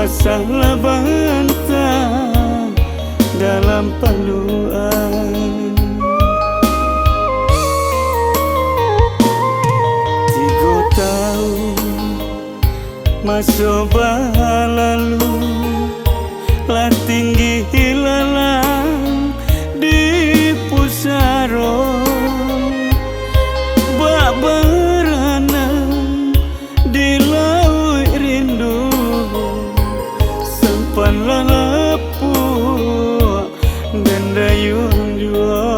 salah bantah dalam paluan. Tiga tahun masa lalu lah tinggi hilalang di pusaro bak berenang di laut rindu sampan lapuk dan dayung jua.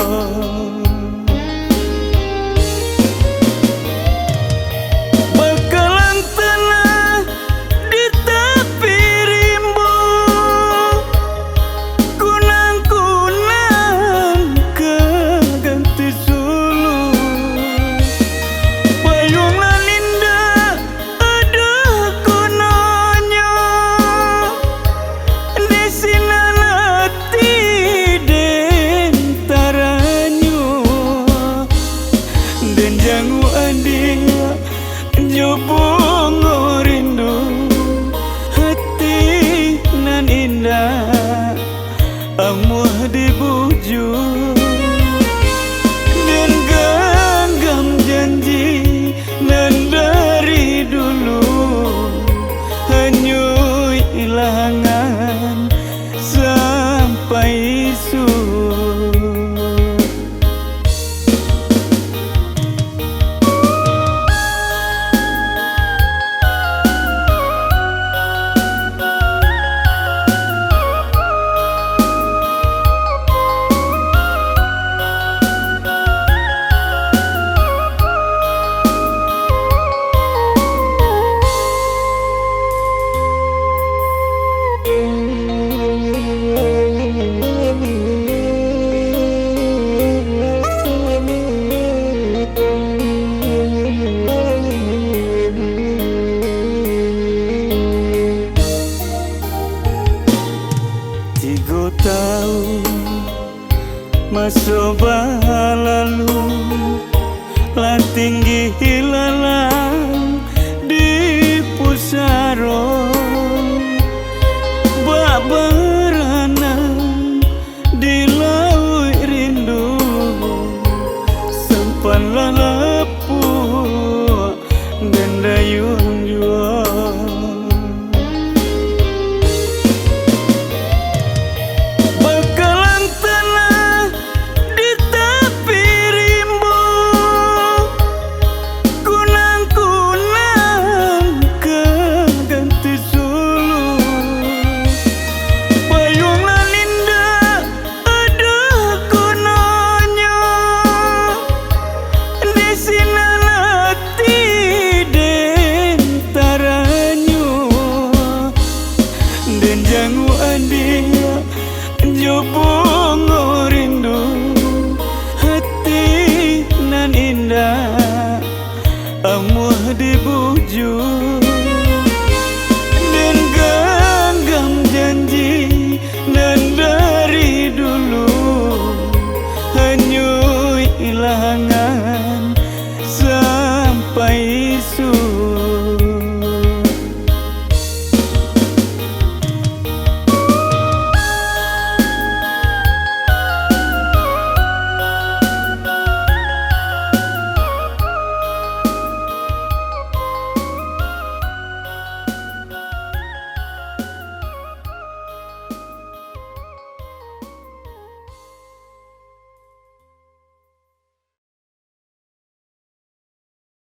Bakalan tanah di tepi rimbu, kunang-kunang keganti sulu. Payung lalinda ada kononyo di sinalati den taranyo dan jangu ading jubung rindu hati nan indah amuah dibujuk dan genggam janji nan dari dulu hanyut ilangan sampai isu. Tiga tahun masa lalu lah tinggi hilalang di pusaro